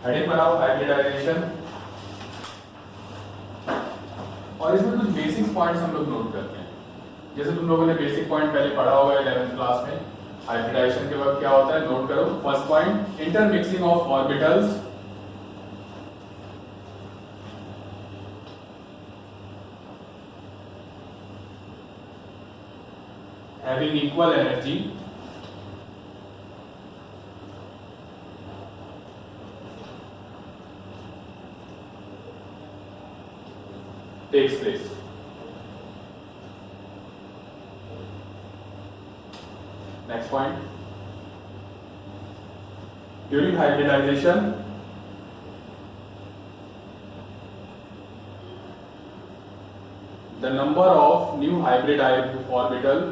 Heading बनाओ hybridisation, और इसमें कुछ बेसिक पॉइंट्स हम लोग नोट करते हैं। जैसे तुम लोगों ने बेसिक पॉइंट पहले पढ़ा होगा 11th क्लास में, हाइब्रिडाइजेशन के वक्त क्या होता है, नोट करो। First point, intermixing of orbitals, having equal energy takes place. Next point, during hybridization the number of new hybrid orbital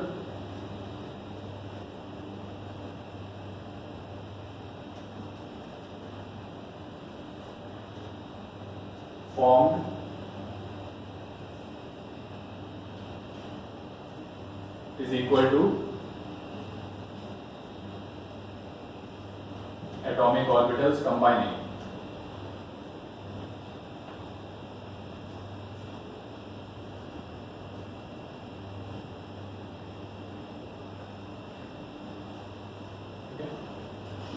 formed is equal to atomic orbitals combining.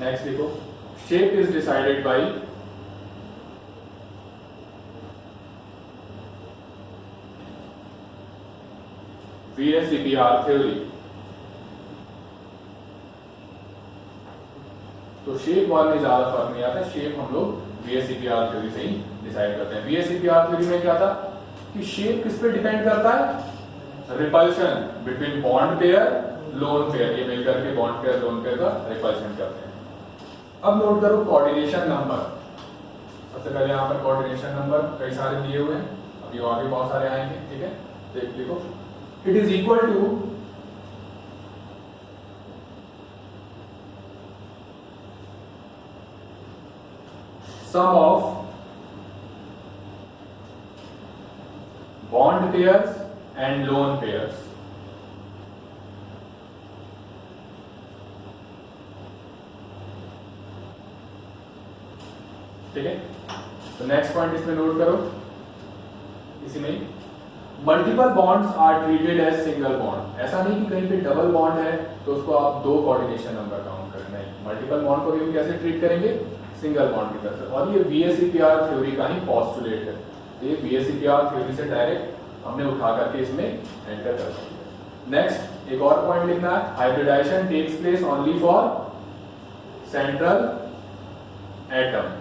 Next देखो, shape is decided by VSEPR theory. तो shape वाले में ज्यादा फर्क नहीं आता, shape हम लोग VSEPR थ्योरी से ही डिसाइड करते हैं। VSEPR थ्योरी में क्या था कि शेप किस पे डिपेंड करता है, repulsion between bond pair lone pair, ये मिलकर के बॉन्ड पेयर लोन पेयर का रिपल्शन करते हैं। अब नोट करो कोऑर्डिनेशन नंबर। सबसे पहले यहाँ पर कोऑर्डिनेशन नंबर कई सारे दिए हुए हैं, अभी और भी बहुत सारे आएंगे, ठीक है। देख देखो, it is equal to sum of bond pairs and lone pairs. ठीक है, तो नेक्स्ट पॉइंट इसमें नोट करो, इसी में multiple bonds are treated as single bond. ऐसा नहीं कि कहीं पे डबल बॉन्ड है तो उसको आप दो कोऑर्डिनेशन नंबर काउंट करें, नहीं, मल्टीपल बॉन्ड को भी हम कैसे ट्रीट करेंगे, सिंगल बॉन्ड की तरफ से। और ये VSEPR थ्योरी का ही पोस्टुलेट है, ये VSEPR थ्योरी से डायरेक्ट हमने उठा करके इसमें एंटर कर दिया। नेक्स्ट एक और पॉइंट लिखना है, hybridisation takes place only for central atom.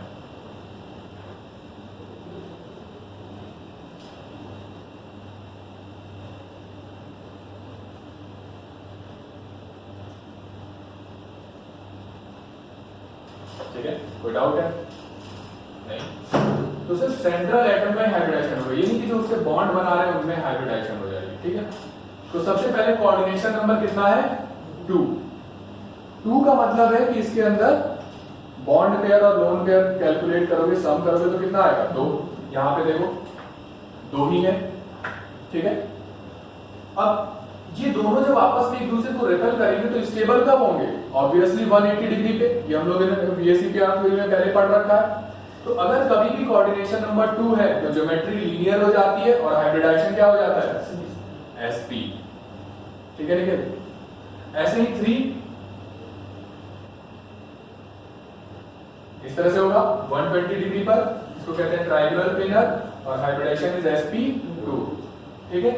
ठीक है, कोई डाउट है? नहीं, तो सिर्फ सेंट्रल एटम में हाइब्रिडाइजेशन होगा, ये नहीं कि जो उससे बॉन्ड बना रहे हैं उनमें हाइब्रिडाइजेशन हो जाएगी। ठीक है, तो सबसे पहले कोऑर्डिनेशन नंबर कितना है, 2। 2 का मतलब है कि इसके अंदर बॉन्ड पेयर और लोन पेयर कैलकुलेट करोगे, सम करोगे तो कितना आएगा, 2। यहां पे देखो 2 ही है। ठीक है, अब ये दोनों जब आपस में एक दूसरे को रिपेल करेंगे तो स्टेबल कब होंगे, ऑब्वियसली 180 डिग्री पे। ये हम लोगों ने VSEPR थ्योरी में पहले पढ़ रखा है। तो अगर कभी भी कोऑर्डिनेशन नंबर 2 है तो ज्योमेट्री लीनियर हो जाती है और हाइब्रिडाइजेशन क्या हो जाता है, SP। ठीक है, ठीक है। ऐसे ही 3 इस तरह से होगा 120 डिग्री पर, इसको कहते हैं ट्रायंगुलर प्लेनर, और हाइब्रिडाइजेशन इज SP2। ठीक है,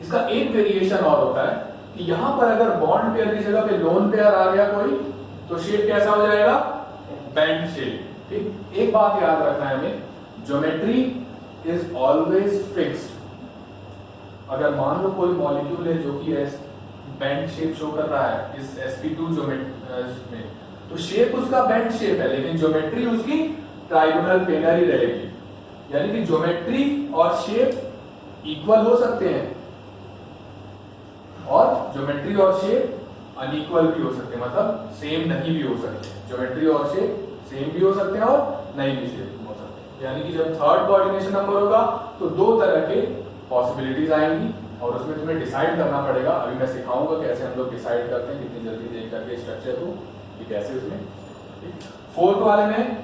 इसका एक वेरिएशन और होता है कि यहां पर अगर बॉन्ड पेयर की जगह पे लोन पेयर आ गया कोई, तो शेप कैसा हो जाएगा, बैंड शेप। ठीक, एक बात याद रखना है हमें, ज्योमेट्री इज ऑलवेज फिक्स्ड। अगर मान लो कोई मॉलिक्यूल है जो कि बैंड शेप शो कर रहा है इस sp2 ज्योमेट्री में, तो शेप उसका बैंड शेप है, लेकिन ज्योमेट्री उसकी ट्रायंगुलर प्लेनर ही रहेगी। यानी कि ज्योमेट्री और शेप इक्वल हो सकते हैं और ज्योमेट्री और शेप अनइक्वल भी हो सकते हैं, मतलब सेम नहीं भी हो सकते। ज्योमेट्री और शेप सेम भी हो सकते हैं और नहीं भी शेप हो सकते हैं। यानी कि जब थर्ड कोऑर्डिनेशन नंबर होगा तो 2 तरह के पॉसिबिलिटीज आएंगी और उसमें तुम्हें डिसाइड करना पड़ेगा। अभी मैं सिखाऊंगा कैसे हम लोग डिसाइड करते हैं, कितनी जल्दी देख करके स्ट्रक्चर को कि कैसे उसमें फोर्थ वाले में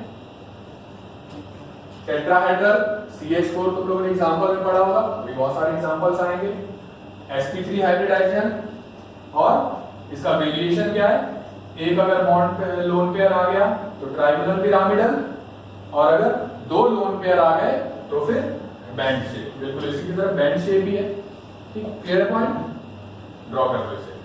टेट्राहेड्रल CH4 तुम लोगों ने एग्जांपल में पढ़ा होगा, अभी बहुत सारे एग्जांपल्स आएंगे। sp3 हाइब्रिडाइजेशन और इसका वेरिएशन क्या है, एक अगर बॉन्ड लोन पेयर आ गया तो ट्राइगोनल पिरामिडल, और अगर दो लोन पेयर आ गए तो फिर बैंड शेप। बिल्कुल इसी की तरह बैंड शेप भी है। ठीक, क्लियर पॉइंट, ड्रॉ कर दो इसे।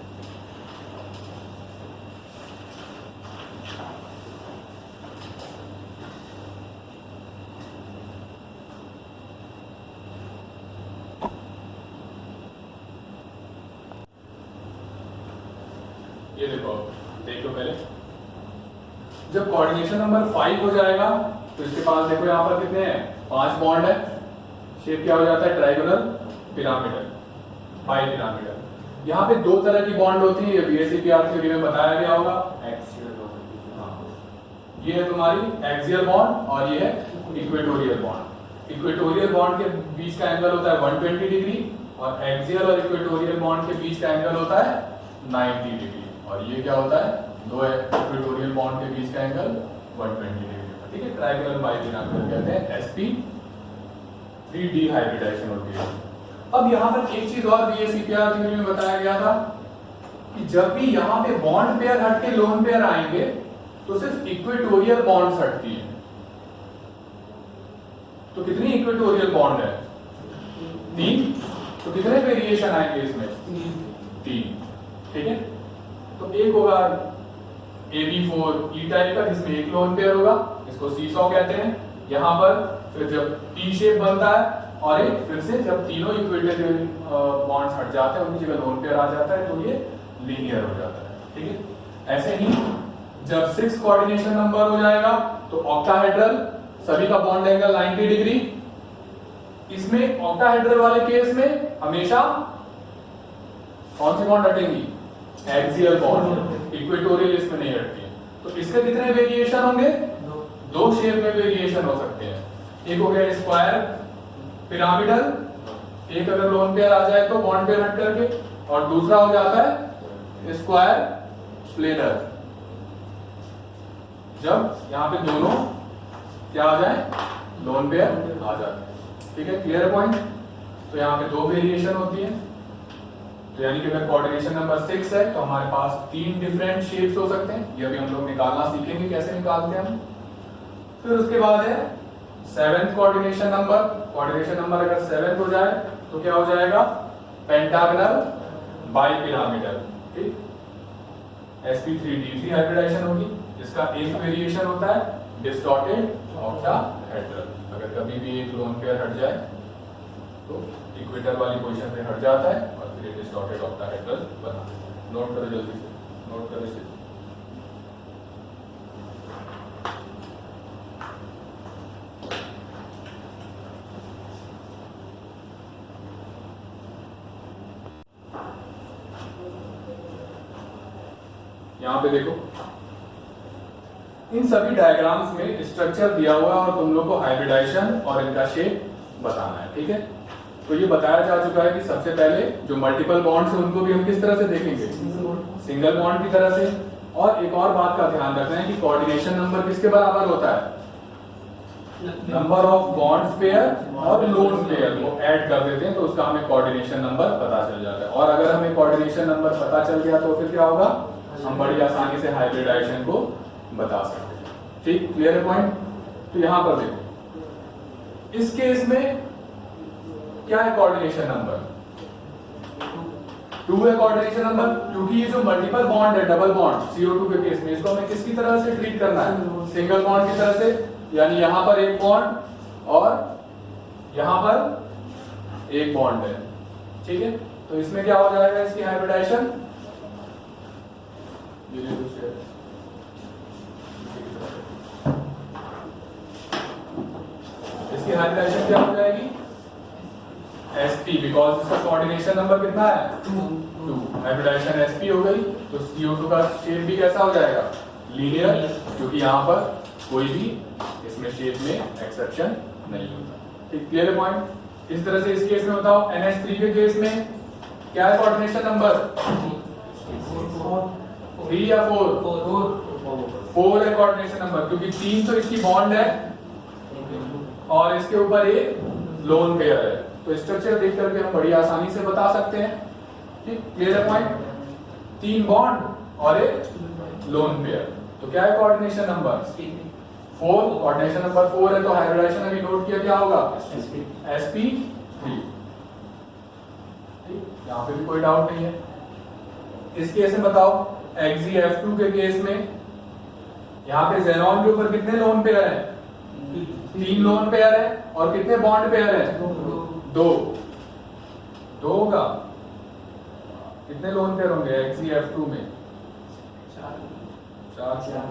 ये देखो, देख लो पहले, जब कोऑर्डिनेशन नंबर 5 हो जाएगा तो इसके पास देखो यहाँ पर कितने हैं, 5 बॉन्ड है। शेप क्या हो जाता है, ट्राइगोनल पिरामिडल, बाई पिरामिडल। यहाँ पे दो तरह की बॉन्ड होती है, ये BSEPR थ्योरी में बताया गया होगा। ये है तुम्हारी एक्सियल बॉन्ड और ये है इक्वेटोरियल बॉन्ड। इक्वेटोरियल बॉन्ड के बीच का एंगल होता है 120 डिग्री और एक्सियल और इक्वेटोरियल बॉन्ड के बीच का एंगल होता है 90 डिग्री। और ये क्या होता है, दो इक्वेटोरियल बॉन्ड के बीच का एंगल 120 डिग्री। ठीक है, ट्राइगोनल बाइपिरामिडल कहते हैं, sp3d हाइब्रिडाइजेशन होती है। अब यहाँ पर एक चीज और BSEPR थ्योरी में बताया गया था कि जब भी यहाँ पे बॉन्ड पेयर हट के लोन पेयर आएंगे तो सिर्फ इक्वेटोरियल बॉन्ड्स हटती है। तो कितनी इक्वेटोरियल बॉन्ड है, 3। तो कितने वेरिएशन आएंगे इसमें, 3। ठीक है, तो एक होगा AB4 E टाइप का जिसमें एक लोन पेयर होगा, इसको सीसॉ कहते हैं। यहाँ पर फिर जब T शेप बनता है और एक फिर से जब तीनों इक्वेटोरियल बॉन्ड्स हट जाते हैं उनकी जगह लोन पेयर आ जाता है तो ये लीनियर हो जाता है। ठीक है, ऐसे ही जब 6 कोऑर्डिनेशन नंबर हो जाएगा तो ऑक्टाहेड्रल, सभी का बॉन्ड एंगल 90 डिग्री। इसमें ऑक्टाहेड्रल वाले केस में हमेशा कौन सी बॉन्ड हटेंगी, एक्सियल बॉन्ड, इक्वेटोरियल इसमें नहीं हटती है। तो इसके कितने वेरिएशन होंगे, 2 शेप में वेरिएशन हो सकते हैं। एक हो गया स्क्वायर पिरामिडल, एक अगर लोन पेयर आ जाए तो बॉन्ड पेयर हट करके, और दूसरा हो जाता है स्क्वायर प्लेनर, जब यहाँ पे दोनों क्या आ जाए, लोन पेयर आ जाते हैं। ठीक है, क्लियर पॉइंट। तो यहाँ पे 2 वेरिएशन होती है। तो यानी कि अगर कोऑर्डिनेशन नंबर 6 है तो हमारे पास 3 डिफरेंट शेप्स हो सकते हैं। ये भी हम लोग निकालना सीखेंगे कैसे निकालते हैं हम। फिर उसके बाद है 7th coordination number. Coordination number अगर 7th हो जाए तो क्या हो जाएगा, पेंटागनल बाइपिरामिडल। ठीक, sp3d3 हाइब्रिडाइजेशन होगी, जिसका एक वेरिएशन होता है डिस्टॉर्टेड ऑक्टाहेड्रल। अगर कभी भी एक लोन पेयर हट जाए तो इक्वेटर वाली पोजीशन पे हट जाता है और फिर डिस्टॉर्टेड ऑक्टाहेड्रल बना। नोट करो जल्दी से, नोट करो इसे। यहां पे देखो, इन सभी डायग्राम्स में स्ट्रक्चर दिया हुआ है और तुम लोग को हाइब्रिडाइजेशन और इनका शेप बताना है। ठीक है, तो ये बताया जा चुका है कि सबसे पहले जो मल्टीपल बॉन्ड्स हैं उनको भी हम किस तरह से देखेंगे, सिंगल बॉन्ड की तरह से। और एक और बात का ध्यान रखना है कि कोऑर्डिनेशन नंबर किसके बराबर होता है, नंबर ऑफ बॉन्ड्स पेयर और लोन पेयर को ऐड कर देते हैं तो उसका हमें कोऑर्डिनेशन नंबर पता चल जाता है। और अगर हमें कोऑर्डिनेशन नंबर पता चल गया तो फिर क्या होगा, हम बड़ी आसानी से हाइब्रिडाइजेशन को बता सकते हैं। ठीक, क्लियर पॉइंट। तो यहां पर देखो, इस केस में क्या है कोऑर्डिनेशन नंबर, 2 है कोऑर्डिनेशन नंबर, क्योंकि ये जो मल्टीपल बॉन्ड है, डबल बॉन्ड CO2 के केस में, इसको हमें किसकी तरह से ट्रीट करना है, सिंगल बॉन्ड की तरह से। यानी यहां पर एक बॉन्ड और यहां पर एक बॉन्ड है। ठीक है, तो इसमें क्या हो जाएगा, इसकी हाइब्रिडाइजेशन, इसकी हाइब्रिडाइजेशन क्या हो जाएगी, sp, बिकॉज इसका कोऑर्डिनेशन नंबर कितना है, 2। हाइब्रिडाइजेशन sp हो गई। तो CO2 का शेप भी कैसा हो जाएगा, लीनियर, क्योंकि यहाँ पर कोई भी इसमें शेप में एक्सेप्शन नहीं होता। ठीक, क्लियर पॉइंट। इस तरह से इस केस में बताओ, NH3 के केस में क्या है कोऑर्डिनेशन नंबर, 3 या 4? 4 है कोऑर्डिनेशन नंबर, क्योंकि 3 तो इसकी बॉन्ड है और इसके ऊपर एक लोन पेयर है। तो स्ट्रक्चर देख करके हम बड़ी आसानी से बता सकते हैं। ठीक, क्लियर है पॉइंट? 3 बॉन्ड और एक लोन पेयर। तो क्या है कोऑर्डिनेशन नंबर 4। कोऑर्डिनेशन नंबर 4 है तो हाइब्रिडाइजेशन अभी नोट किया क्या होगा? sp3। यहाँ पे भी कोई डाउट नहीं है। इस केस में बताओ XeF2 के केस में यहाँ पे ज़ेनॉन के ऊपर कितने लोन पेयर हैं? 3 लोन पेयर है और कितने बॉन्ड पेयर है? 2 होगा। कितने लोन पेयर होंगे XeF2 में? 4।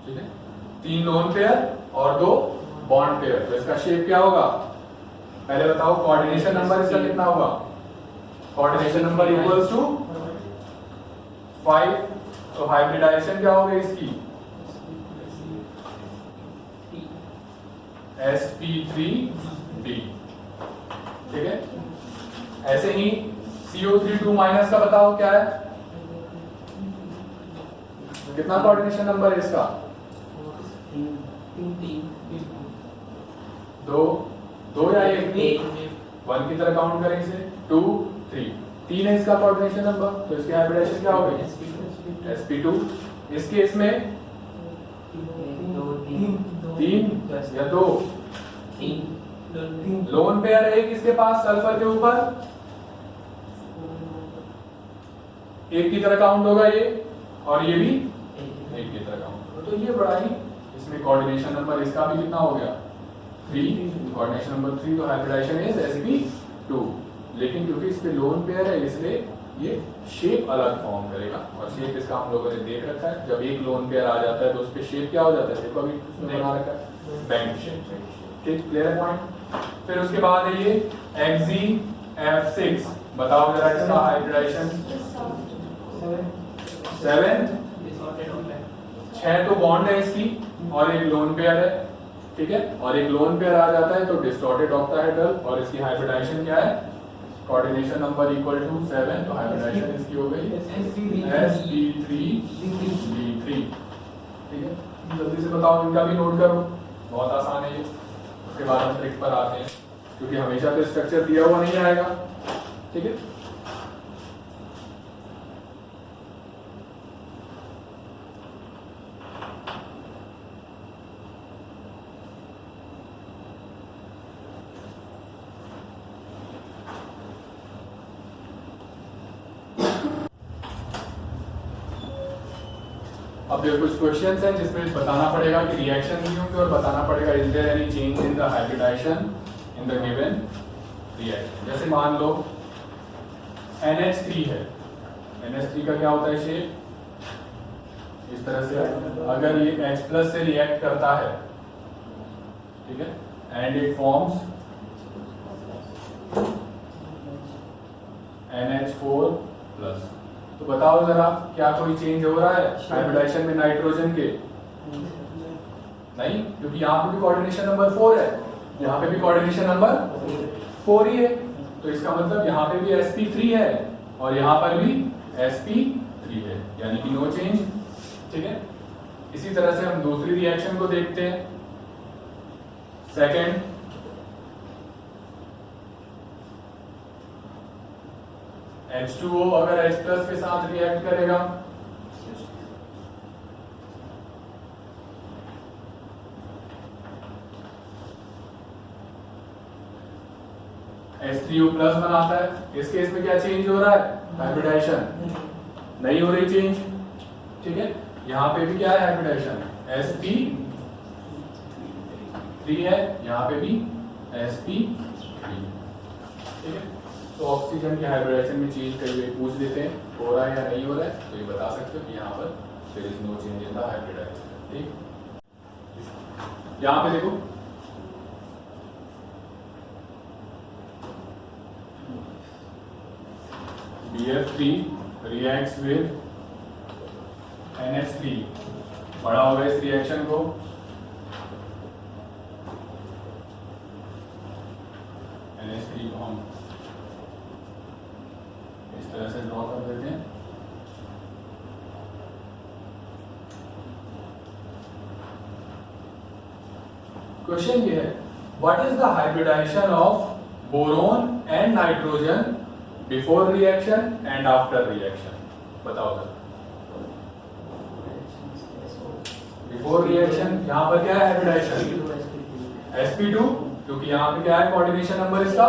ठीक है, 3 लोन पेयर और 2 बॉन्ड पेयर। तो इसका शेप क्या होगा? पहले बताओ कोऑर्डिनेशन नंबर इसका कितना होगा? Coordination number equals to 5। तो हाइब्रिडाइजेशन क्या होगी इसकी? sp3d। ठीक है, ऐसे ही CO3 माइनस का बताओ क्या है? कितना कोऑर्डिनेशन नंबर है इसका? 2 या 1? 1 की तरह काउंट करें इसे। 2 3 3 है इसका कोऑर्डिनेशन नंबर। तो इसकी हाइब्रिडाइजेशन क्या होगी? sp2। इस केस में 3 या 2? लोन पेयर है किसके पास? सल्फर के ऊपर। 1 की तरह काउंट होगा ये, और ये भी 1 की तरह काउंट होगा। तो ये बड़ा ही इसमें कोऑर्डिनेशन नंबर इसका भी कितना हो गया? 3। Coordination number 3। तो हाइब्रिडाइजेशन इज sp2। लेकिन क्योंकि इस पे लोन पेयर है इसलिए ये शेप अलग फॉर्म करेगा, और शेप इसका हम लोगों ने देख रखा है। जब एक लोन पेयर आ जाता है तो उस पे शेप क्या हो जाता है? देखो अभी उसने बना रखा है बैंक शेप। ठीक, क्लियर है पॉइंट? फिर उसके बाद है ये XeF6। बताओ जरा इसका हाइब्रिडाइजेशन। 7। 6 तो बॉन्ड है इसकी और एक लोन पेयर है। ठीक है, और एक लोन पेयर आ जाता है तो डिस्टॉर्टेड ऑक्टाहेड्रल। और इसकी हाइब्रिडाइजेशन क्या है? Coordination number equal to 7। तो हाइब्रिडाइजेशन इसकी हो गई sp3d3। ठीक है, जल्दी से बताओ, इनका भी नोट करो, बहुत आसान है ये। उसके बाद हम ट्रिक पर आते हैं, क्योंकि हमेशा तो स्ट्रक्चर दिया हुआ नहीं आएगा। ठीक है, अब देखो कुछ क्वेश्चंस हैं जिसमें बताना पड़ेगा कि रिएक्शन नहीं होंगे, और बताना पड़ेगा is there any change in the hybridisation in the given reaction. जैसे मान लो NH3 है। NH3 का क्या होता है शेप? इस तरह से। अगर ये H+ से रिएक्ट करता है, ठीक है, एंड इट फॉर्म्स NH4+। तो बताओ जरा क्या कोई चेंज हो रहा है हाइब्रिडाइजेशन में नाइट्रोजन के? नहीं, क्योंकि यहाँ पे भी कोऑर्डिनेशन नंबर 4 है, यहाँ पे भी कोऑर्डिनेशन नंबर 4 ही है। तो इसका मतलब यहाँ पे भी sp3 है और यहाँ पर भी sp3 है, यानी कि नो चेंज। ठीक है, इसी तरह से हम दूसरी रिएक्शन को देखते हैं। सेकेंड, H2O अगर H+ के साथ रिएक्ट करेगा, H3O+ बनाता है। इस केस में क्या चेंज हो रहा है? हाइब्रिडाइजेशन नहीं हो रही चेंज। ठीक है, यहाँ पे भी क्या है? हाइब्रिडाइजेशन sp3 है, यहाँ पे भी sp3। ठीक है, तो ऑक्सीजन के हाइब्रिडाइजेशन में चेंज कई बार पूछ लेते हैं, हो रहा है या नहीं हो रहा है, तो ये बता सकते हो कि यहाँ पर there is no change in the hybridisation. ठीक, यहाँ पे देखो BF3 reacts with NH3। बड़ा होगा इस रिएक्शन को, NH3 को हम इस तरह से ड्रॉ कर देते हैं। क्वेश्चन ये है, what is the hybridisation of boron and nitrogen before reaction and after reaction? बताओ सर। बिफोर रिएक्शन यहाँ पर क्या है हाइब्रिडाइजेशन? sp2, क्योंकि यहाँ पे क्या है कोऑर्डिनेशन नंबर इसका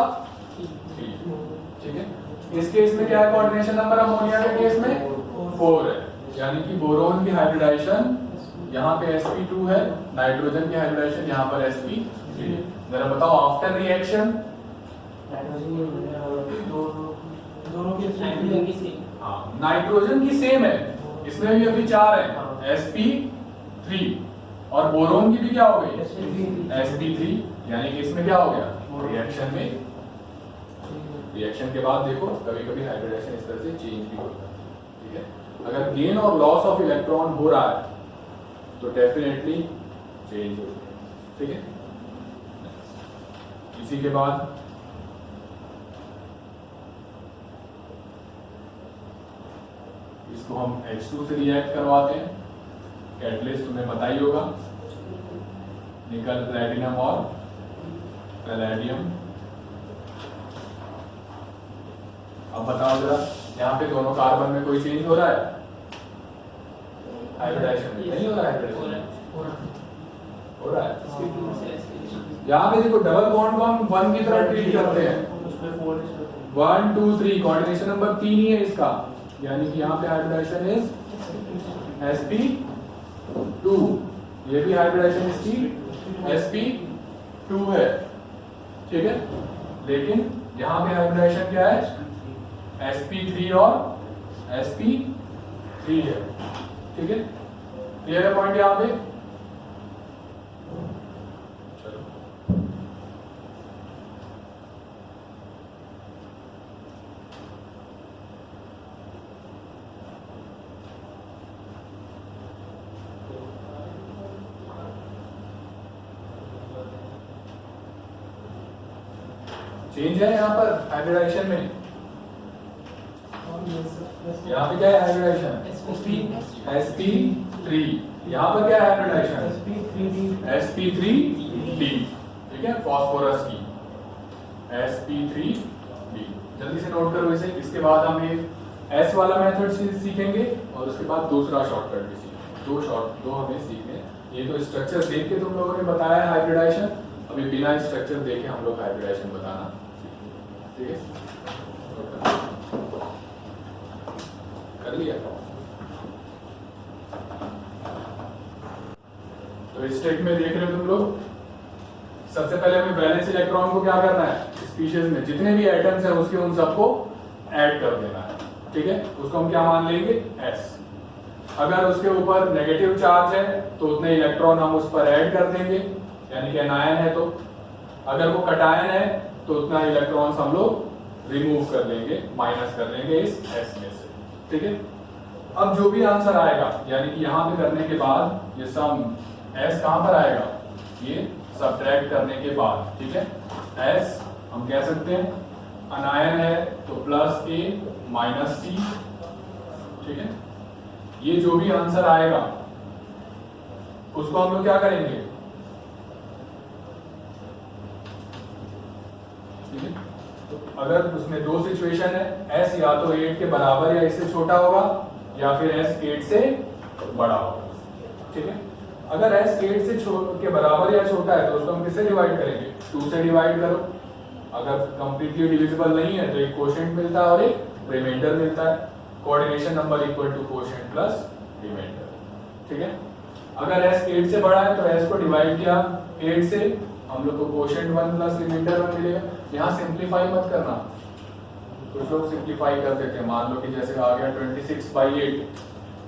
3, ठीक है। इस केस में क्या है कोऑर्डिनेशन नंबर अमोनिया के केस में 4 है, यानी कि बोरोन की हाइब्रिडाइजेशन यहाँ पे sp2 है, नाइट्रोजन की हाइब्रिडाइजेशन यहाँ पर sp3 है। जरा बताओ आफ्टर रिएक्शन नाइट्रोजन की सेम है, इसमें भी अभी 4 है, sp3, और बोरोन की भी क्या हो गई sp3, यानी कि इसमें क्या हो गया रिएक्शन में। रिएक्शन के बाद देखो कभी कभी हाइब्रिडाइजेशन इस तरह से चेंज भी होता है, ठीक है। अगर गेन और लॉस ऑफ इलेक्ट्रॉन हो रहा है तो डेफिनेटली चेंज होती है, ठीक है। इसी के बाद इसको हम H2 से रिएक्ट करवाते हैं। कैटलिस्ट तुम्हें पता ही होगा, निकल प्लैटिनम और पैलेडियम। अब बताओ जरा, यहाँ पे दोनों कार्बन में कोई चेंज हो रहा है? हाइब्रिडाइजेशन में नहीं हो रहा है, हो रहा है। यहाँ पे देखो डबल बॉन्ड को हम 1 की तरह ट्रीट करते हैं, 1 2 3, कोऑर्डिनेशन नंबर 3 ही है इसका, यानी कि यहाँ पे हाइब्रिडाइजेशन इज sp2, ये भी हाइब्रिडाइजेशन इसकी sp2 है, ठीक है। लेकिन यहाँ पे हाइब्रिडाइजेशन क्या है sp3 और sp3 है, ठीक है। क्लियर है पॉइंट यहाँ पे? चलो चेंज है यहाँ पर हाइब्रिडाइजेशन में। यहाँ पे क्या है हाइब्रिडाइजेशन sp3, यहाँ पर क्या है हाइब्रिडाइजेशन sp3d, ठीक है, फास्फोरस की sp3d। जल्दी से नोट करो इसे। इसके बाद हम ये S वाला मेथड सीखेंगे और उसके बाद दूसरा शॉर्टकट भी सीखेंगे। दो हमें सीखने। ये तो स्ट्रक्चर देख के तुम लोगों ने बताया है हाइब्रिडाइजेशन, अभी बिना स्ट्रक्चर देखे हम लोग हाइब्रिडाइजेशन बताना, ठीक है। कर लिया तो इस स्टेट में देख रहे हो तुम लोग। सबसे पहले हमें वैलेंस इलेक्ट्रॉन को क्या करना है, स्पीशीज में जितने भी एटम्स हैं उसके उन सबको ऐड कर देना है, ठीक है। उसको हम क्या मान लेंगे S। अगर उसके ऊपर नेगेटिव चार्ज है तो उतने इलेक्ट्रॉन हम उस पर ऐड कर देंगे, यानी कि एनायन है तो। अगर वो कटायन है तो उतना इलेक्ट्रॉन्स हम लोग रिमूव कर लेंगे, माइनस कर लेंगे इस S में से, ठीक है। अब जो भी आंसर आएगा, यानी कि यहाँ पे करने के बाद ये सम S कहाँ पर आएगा, ये सब्ट्रैक्ट करने के बाद, ठीक है। S हम कह सकते हैं अनायन है तो +A -C, ठीक है। ये जो भी आंसर आएगा उसको हम लोग क्या करेंगे, ठीक है। तो अगर उसमें दो सिचुएशन है, S या तो 8 के बराबर या इससे छोटा होगा या फिर S 8 से बड़ा होगा, ठीक है। अगर S 8 से के बराबर या छोटा है तो उसको हम किससे डिवाइड करेंगे, 2 से डिवाइड करो। अगर कंप्लीटली डिविजिबल नहीं है तो एक कोशेंट मिलता है और एक रिमाइंडर मिलता है। Coordination number equal to quotient plus remainder, ठीक है। अगर S 8 से बड़ा है तो S को डिवाइड किया 8 से, हम लोग को कोशेंट 1 प्लस रिमाइंडर 1 मिलेगा। यहाँ सिंप्लीफाई मत करना, कुछ लोग सिंप्लीफाई कर देते हैं। मान लो कि जैसे आ गया 26/8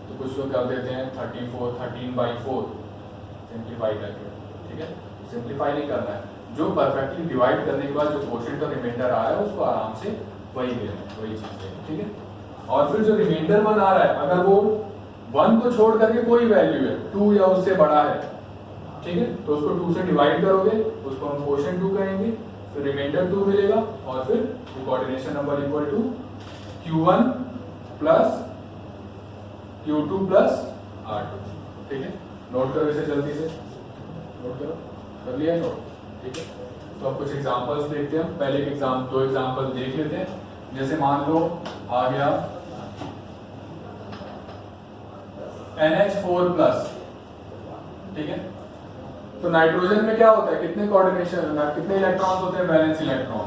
तो कुछ लोग कर देते हैं 13/4 सिंप्लीफाई करके, ठीक है। सिंप्लीफाई नहीं करना है, जो परफेक्टली डिवाइड करने के बाद जो कोशेंट और रिमाइंडर आया है उसको आराम से वही लेना है, वही चीज लेना, ठीक है। और फिर जो रिमाइंडर 1 आ रहा है, अगर वो 1 को छोड़ करके कोई वैल्यू है 2 या उससे बड़ा है, ठीक है, तो उसको 2 से डिवाइड करोगे, उसको हम कोशेंट 2 कहेंगे, फिर रिमाइंडर 2 मिलेगा और फिर coordination number equal to Q1 plus Q2 plus R2। ठीक है, नोट करो इसे जल्दी से, नोट करो, कर लिया है नोट? ठीक है, तो अब कुछ एग्जांपल्स देखते हैं। पहले एक दो एग्जांपल देख लेते हैं। जैसे मान लो आ गया NH4 प्लस। ठीक है, तो नाइट्रोजन में क्या होता है, कितने कोऑर्डिनेशन, कितने इलेक्ट्रॉन्स होते हैं? वैलेंस इलेक्ट्रॉन,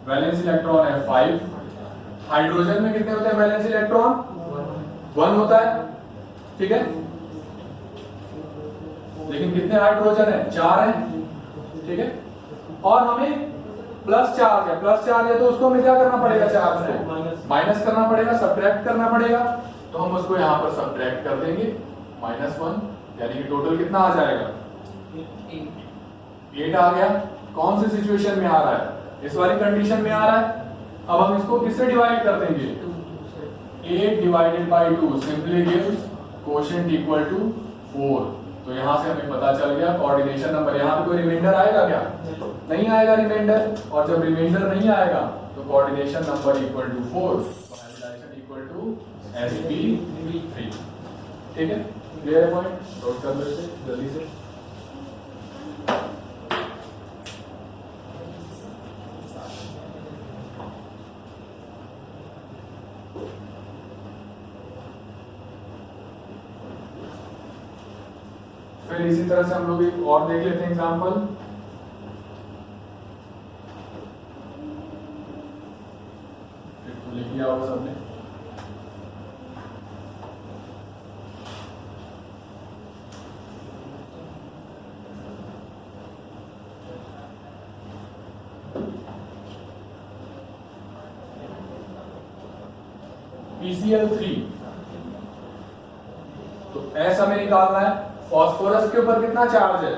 वैलेंस इलेक्ट्रॉन है 5। हाइड्रोजन में कितने होते हैं वैलेंस इलेक्ट्रॉन? 1 होता है। ठीक है, लेकिन कितने हाइड्रोजन है? 4 है। ठीक है, और हमें प्लस चार्ज है, प्लस चार्ज है तो उसको हमें क्या करना पड़ेगा? चार्ज को माइनस करना पड़ेगा, सब्ट्रैक्ट करना पड़ेगा। तो हम उसको यहाँ पर सब्ट्रैक्ट कर देंगे, -1, यानी कि टोटल कितना आ जाएगा? 8 आ गया। कौन सी सिचुएशन में आ रहा है? इस वाली कंडीशन में आ रहा है। अब हम इसको किससे डिवाइड कर देंगे? 8 divided by 2 simply gives quotient equal to 4। तो यहाँ से हमें पता चल गया कोऑर्डिनेशन नंबर। यहाँ पे कोई रिमाइंडर आएगा क्या? नहीं आएगा रिमाइंडर। और जब रिमाइंडर नहीं आएगा तो coordination number equal to 4, hybridisation equal to sp3। ठीक है, क्लियर है पॉइंट? नोट कर लो इसे जल्दी से। फिर इसी तरह से हम लोग एक और देख लेते हैं एग्जांपल। लिख लिया होगा सबने? PCl3, तो S हमें निकालना है। फास्फोरस के ऊपर कितना चार्ज है?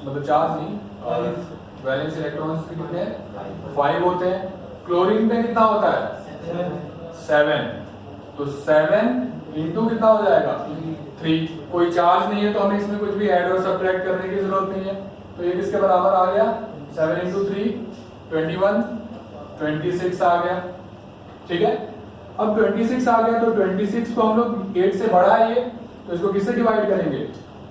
मतलब चार्ज नहीं, वैलेंस इलेक्ट्रॉन्स कितने हैं? 5 होते हैं। क्लोरीन में कितना होता है? 7। तो 7 इंटू कितना हो जाएगा? 3। कोई चार्ज नहीं है तो हमें इसमें कुछ भी ऐड और सब्ट्रैक्ट करने की जरूरत नहीं है। तो ये किसके बराबर आ गया? 7 इंटू 3 21, 26 आ गया। ठीक है, अब 26 आ गया तो 26 को हम लोग 8 से बड़ा है ये, तो इसको किससे डिवाइड करेंगे?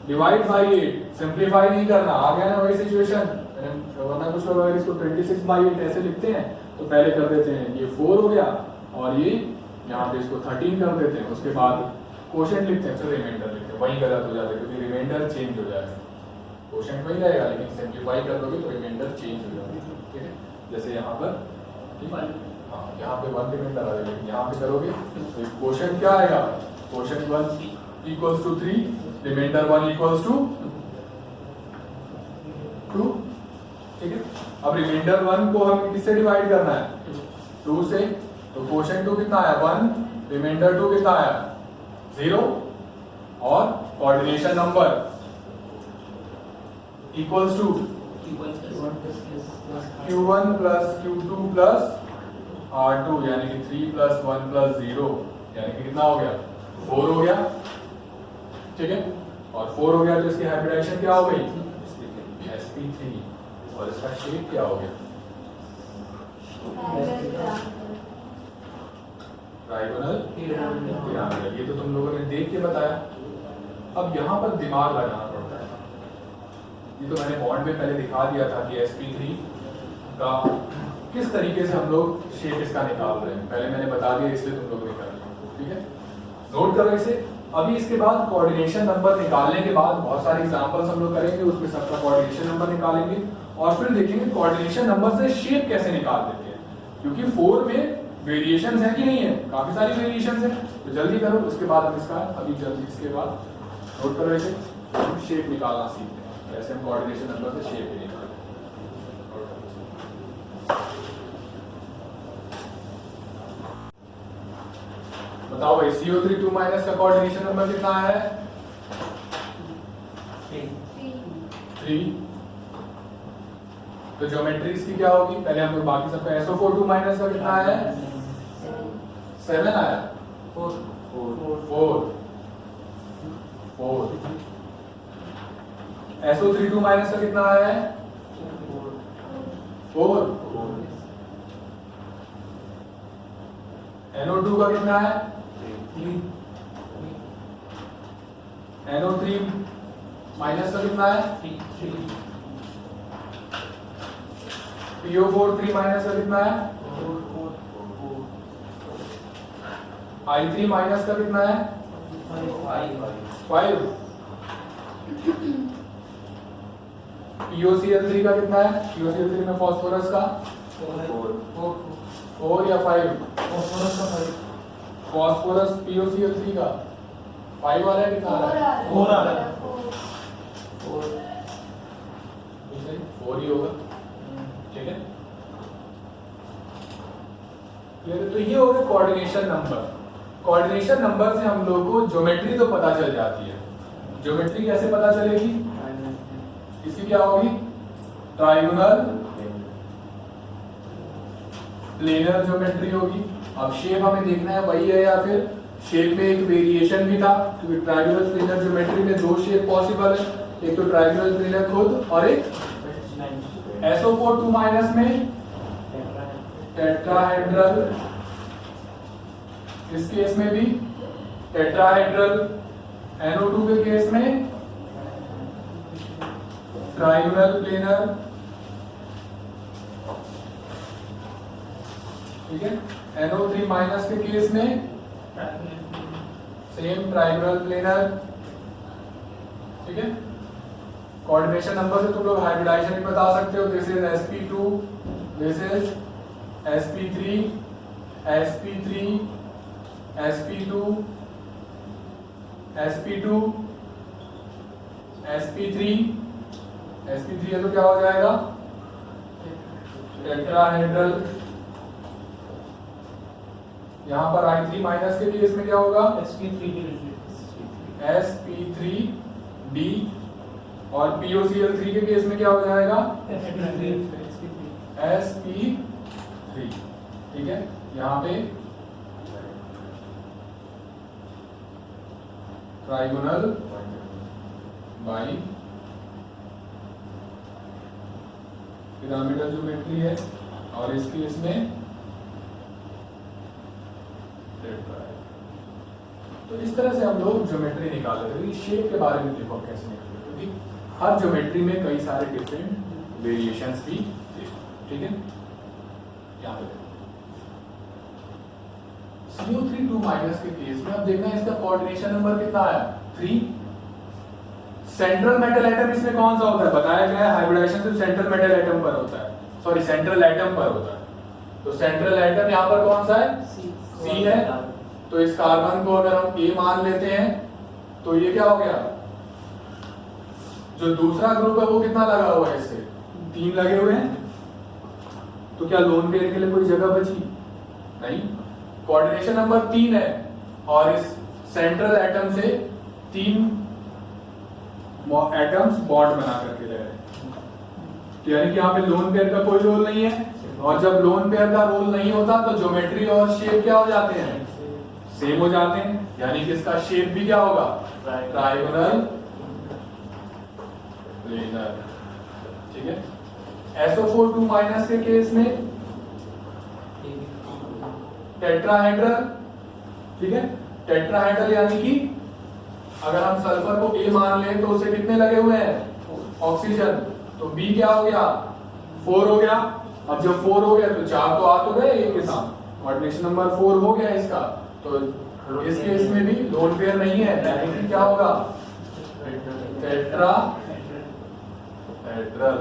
Divide by 8। सिंप्लीफाई नहीं करना, आ गया ना वही सिचुएशन। वरना कुछ लोग अगर इसको 26/8 ऐसे लिखते हैं तो पहले कर देते हैं ये 4 हो गया और ये यहाँ पे इसको 13 कर देते हैं, उसके बाद कोशेंट लिखते हैं, फिर रिमाइंडर लिखते हैं। वही गलत हो जाता है क्योंकि रिमाइंडर चेंज हो जाएगा। कोशेंट वही रहेगा लेकिन सिंप्लीफाई कर दोगे तो रिमाइंडर चेंज हो जाएगा। ठीक है, जैसे यहाँ पर हाँ, यहाँ पे 1 रिमाइंडर आ जाएगा, यहाँ पे करोगे तो कोशेंट क्या आएगा? Quotient 1 equals to 3, remainder 1 equals to 2। ठीक है, अब रिमाइंडर 1 को हम किससे डिवाइड करना है? 2 से। तो कोशेंट 2 कितना आया? 1, रिमाइंडर 2 कितना आया? 0, और coordination number equals to Q1 plus Q2 plus R2, यानी कि 3 प्लस 1 प्लस 0, यानी कि कितना हो गया? 4 हो गया। ठीक है, और 4 हो गया तो इसकी हाइब्रिडाइजेशन क्या हो गई? sp3। और इसका शेप क्या हो गया? Trigonal pyramid. ये तो तुम लोगों ने देख के बताया। अब यहाँ पर दिमाग लगाना पड़ता है। ये तो मैंने बॉन्ड में पहले दिखा दिया था कि sp3 का किस तरीके से हम लोग शेप इसका निकाल रहे हैं, पहले मैंने बता दिया, इसलिए तुम लोग ने कर लिया। ठीक है, नोट करो इसे। अभी इसके बाद कोऑर्डिनेशन नंबर निकालने के बाद बहुत सारे एग्जांपल्स हम लोग करेंगे, उसमें सबका कोऑर्डिनेशन नंबर निकालेंगे और फिर देखेंगे कोऑर्डिनेशन नंबर से शेप कैसे निकाल देते हैं, क्योंकि 4 में वेरिएशंस है कि नहीं है? काफी सारी वेरिएशंस है। तो जल्दी करो, उसके बाद हम इसका अभी जल्दी इसके बाद नोट करो इसे, शेप निकालना सीखते हैं। ऐसे हम कोऑर्डिनेशन नंबर से शेप भी निकालते हैं। बताओ भाई, CO3 का कोऑर्डिनेशन नंबर कितना है? 3। तो ज्योमेट्री इसकी क्या होगी? पहले हम लोग बाकी सबका SO4 का कितना है? 7 आया। 4 SO3 का कितना है? 4। NO2 का कितना है? NO3 माइनस का कितना है? PO4 3 माइनस का कितना है? I3 माइनस का कितना है? 5। POCl3 का कितना है? POCl3 में फास्फोरस का 4 या 5? फास्फोरस POCl3 का 5 वाला है, कितना आ रहा है? 4 आ रहा है। 4 ही होगा, ठीक है। तो ये हो गया कोऑर्डिनेशन नंबर। कोऑर्डिनेशन नंबर से हम लोग को ज्योमेट्री तो पता चल जाती है। ज्योमेट्री कैसे पता चलेगी? इसकी क्या होगी? ट्राइगोनल प्लेनर ज्योमेट्री होगी। अब शेप हमें देखना है वही है या फिर शेप में एक वेरिएशन भी था, क्योंकि ट्राइगोनल प्लेनर ज्योमेट्री में 2 शेप पॉसिबल है, एक तो ट्राइगोनल प्लेनर खुद और एक SO4 2 माइनस में टेट्राहेड्रल, इस केस में भी टेट्राहेड्रल, NO2 के केस में ट्राइगोनल प्लेनर, ठीक है। NO3 माइनस के केस में सेम ट्राइगोनल प्लेनर, ठीक है। कोऑर्डिनेशन नंबर से तुम लोग हाइब्रिडाइजेशन भी बता सकते हो। This is sp2, this is sp3, sp3, sp2, sp2, sp3, sp3 है तो क्या हो जाएगा? टेट्राहेड्रल। यहां पर I3 माइनस के केस में क्या होगा? sp3d, और POCl3 के केस में क्या हो जाएगा? sp3, ठीक है। यहां पे ट्राइगोनल बाई पिरामिडल ज्योमेट्री है, और इस केस में तो इस तरह से हम लोग ज्योमेट्री निकाल लेते हैं। शेप के बारे में देखो कैसे निकलते, क्योंकि हर ज्योमेट्री में कई सारे डिफरेंट वेरिएशंस भी थे, ठीक है। यहाँ पे CO3 2 माइनस के केस में अब देखना है इसका कोऑर्डिनेशन नंबर कितना आया? 3। सेंट्रल मेटल एटम इसमें कौन सा होता है? बताया गया है हाइब्रिडाइजेशन सिर्फ सेंट्रल मेटल एटम पर होता है, सॉरी सेंट्रल एटम पर होता है। तो सेंट्रल एटम यहाँ पर कौन सा है? C है। तो इस कार्बन को अगर हम A मान लेते हैं तो ये क्या हो गया? जो दूसरा ग्रुप है वो कितना लगा हुआ है? इससे 3 लगे हुए हैं। तो क्या लोन पेयर के लिए कोई जगह बची? नहीं। कोऑर्डिनेशन नंबर 3 है और इस सेंट्रल एटम से 3 एटम्स बॉन्ड बना करके रह रहे हैं, यानी कि यहाँ पे लोन पेयर का कोई रोल नहीं है। और जब लोन पेयर का रोल नहीं होता तो ज्योमेट्री और शेप क्या हो जाते हैं? सेम हो जाते हैं, यानी कि इसका शेप भी क्या होगा? ट्राइगोनल प्लेनर, ठीक है। SO4 2 माइनस के केस में टेट्राहेड्रल, ठीक है। टेट्राहेड्रल यानी कि अगर हम सल्फर को A मान लें तो उसे कितने लगे हुए हैं? ऑक्सीजन। तो B क्या हो गया? 4 हो गया। अब जब 4 हो गया तो 4 तो आ तो गए एक के साथ, कोऑर्डिनेशन नंबर 4 हो गया इसका। तो इस केस में भी लोन पेयर नहीं है, डायरेक्टली क्या होगा? टेट्राहेड्रल,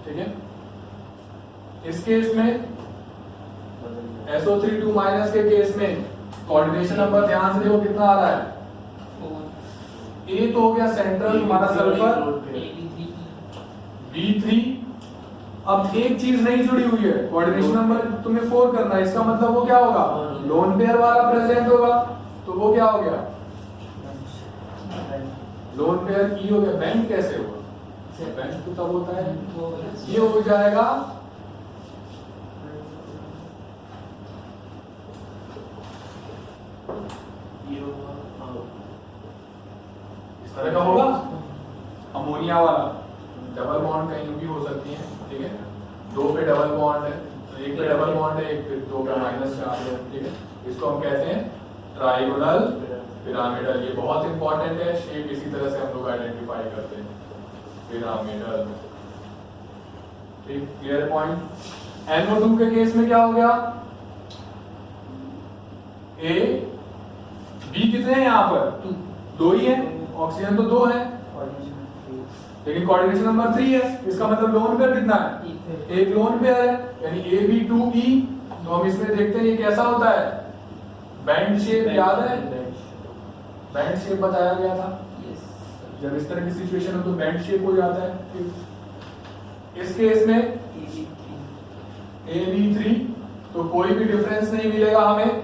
ठीक है। इस केस में SO3 2 माइनस के केस में कोऑर्डिनेशन नंबर ध्यान से देखो कितना आ रहा है? A तो हो गया सेंट्रल हमारा सल्फर, B3। अब एक चीज नहीं जुड़ी हुई है, कोऑर्डिनेशन नंबर तुम्हें 4 करना है, इसका मतलब वो क्या होगा? लोन पेयर वाला प्रेजेंट होगा। तो वो क्या हो गया? लोन पेयर E हो गया। बैंक कैसे होगा? बैंक तो तब होता है, ये हो जाएगा इस तरह का होगा, अमोनिया वाला। डबल बॉन्ड कहीं भी हो सकती है, ठीक है। 2 पे डबल बॉन्ड है तो एक पे डबल बॉन्ड है, एक पे दो पे माइनस चार्ज है, ठीक है। इसको हम कहते हैं ट्राइगोनल पिरामिडल। ये बहुत इंपॉर्टेंट है, शेप इसी तरह से हम लोग आइडेंटिफाई करते हैं, पिरामिडल। ठीक, क्लियर पॉइंट। NO2 के केस में क्या हो गया, A B कितने हैं यहाँ पर, दो ही है, ऑक्सीजन तो दो है, लेकिन कोऑर्डिनेशन नंबर 3 है। इसका मतलब लोन पेयर कितना है, एक लोन पेयर है, यानी AB2E। तो हम इसमें देखते हैं ये कैसा होता है, बैंड शेप, याद है बैंड शेप बताया गया था। जब इस तरह की सिचुएशन हो तो बैंड शेप हो जाता है। इस केस में AB3, तो कोई भी डिफरेंस नहीं मिलेगा हमें,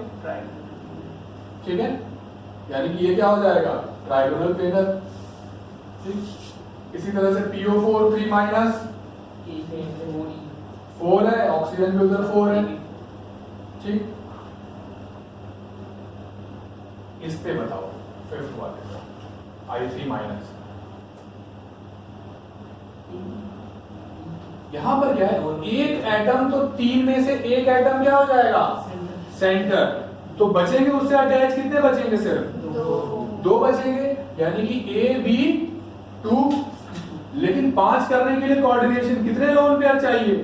ठीक है, यानी कि ये क्या हो जाएगा, ट्राइगोनल प्लेनर। ठीक, इसी तरह से PO4 3 माइनस 4 है, ऑक्सीजन भी उधर 4 है। ठीक, इस पे बताओ फिफ्थ वाले I3 माइनस, यहां पर क्या है, एक एटम तो तीन में से एक एटम क्या हो जाएगा, सेंटर, तो बचेंगे उससे अटैच कितने बचेंगे, सिर्फ दो बचेंगे, यानी कि AB2। लेकिन 5 करने के लिए कोऑर्डिनेशन कितने लोन पेयर चाहिए,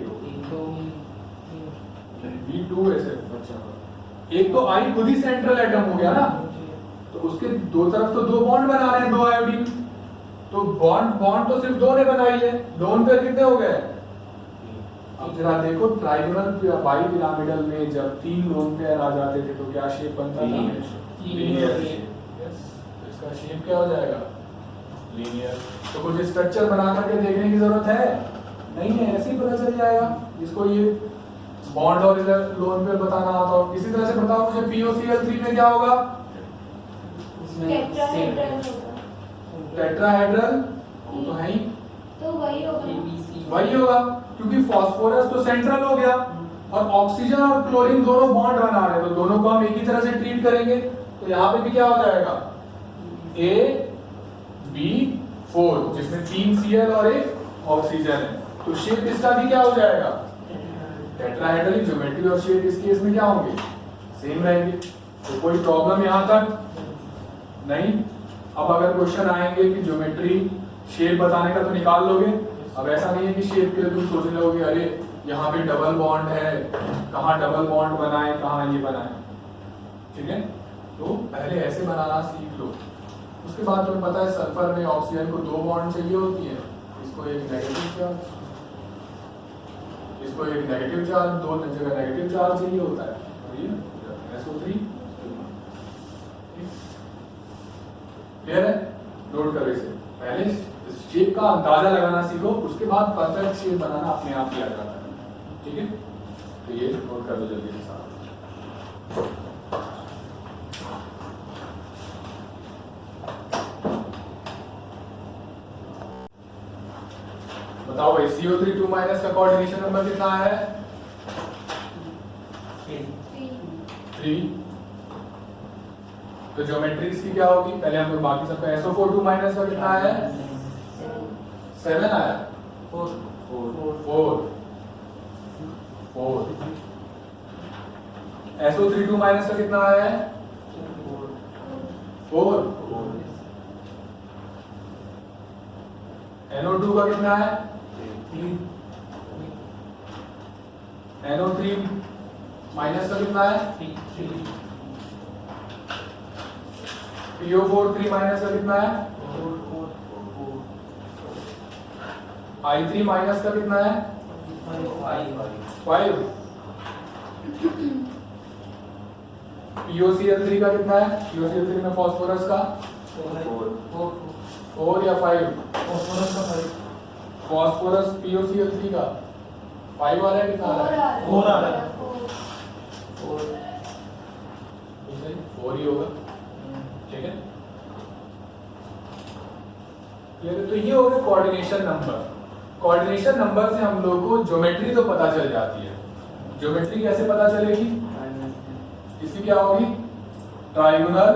B2 है सिर्फ। एक तो I खुद ही सेंट्रल एटम हो गया ना, तो उसके दो तरफ तो दो बॉन्ड बना रहे हैं, दो आयोडीन, तो बॉन्ड तो सिर्फ दो ने बनाई है, लोन पेयर कितने हो गए। अब जरा देखो ट्राइगोनल बाई पिरामिडल में जब 3 लोन पेयर आ जाते थे तो क्या शेप बनता था, लीनियर शेप। यस, तो इसका शेप क्या हो जाएगा, लीनियर। तो कुछ स्ट्रक्चर बना करके देखने की जरूरत है नहीं है, ऐसे ही पता चल जाएगा जिसको ये बॉन्ड और लोन पेयर बताना आता हो। इसी तरह से बताओ मुझे POCl3 में क्या होगा, टेट्राहेड्रल, तो है ही, तो वही होगा, क्योंकि फास्फोरस तो सेंट्रल हो गया और ऑक्सीजन और क्लोरीन दोनों बॉन्ड बना रहे हैं, तो दोनों को हम एक ही तरह से ट्रीट करेंगे। तो यहाँ पे भी क्या हो जाएगा, AB4, जिसमें 3 Cl और 1 ऑक्सीजन है, तो शेप इसका भी क्या हो जाएगा, टेट्राहेड्रल। ज्योमेट्री और शेप इस केस में क्या होंगे, सेम रहेंगे। तो कोई प्रॉब्लम यहाँ तक नहीं। अब अगर क्वेश्चन आएंगे कि ज्योमेट्री शेप बताने का, तो निकाल लोगे। अब ऐसा नहीं है कि शेप के लिए तुम सोचने लगोगे अरे यहाँ पे डबल बॉन्ड है, कहाँ डबल बॉन्ड बनाए, कहाँ ये बनाए, ठीक है। तो पहले ऐसे बनाना सीख लो, उसके बाद तुम्हें पता है सल्फर में ऑक्सीजन को 2 बॉन्ड चाहिए होती है, इसको एक नेगेटिव चार्ज, इसको एक नेगेटिव चार्ज, 2 जगह नेगेटिव चार्ज चाहिए होता है, और ये SO3। क्लियर है, नोट करो इसे। पहले शेप का अंदाजा लगाना सीखो, उसके बाद परफेक्ट शेप बनाना अपने आप ही आ जाता है, ठीक है। तो ये नोट कर दो जल्दी से साथ। बताओ भाई CO3 2 माइनस का कोऑर्डिनेशन नंबर कितना है, 3। तो ज्योमेट्री इसकी क्या होगी, पहले हम लोग बाकी सबका SO4 2 माइनस का कितना है, 7 आया, 4। SO3 2 माइनस का कितना आया है, 4। NO2 का कितना है, 3। NO3 माइनस का कितना है, 3। PO4 3 माइनस का कितना है, 4। I3 माइनस का कितना है, 5। POCl3 का कितना है, POCl3 में फास्फोरस का 4 या 5, फास्फोरस POCl3 का 5 आ रहा है, कितना आ रहा है, 4 आ रहा है, 4 ही होगा, ठीक है। तो ये हो गया कोऑर्डिनेशन नंबर। कोऑर्डिनेशन नंबर से हम लोग को ज्योमेट्री तो पता चल जाती है। ज्योमेट्री कैसे पता चलेगी, इसकी क्या होगी, ट्राइगोनल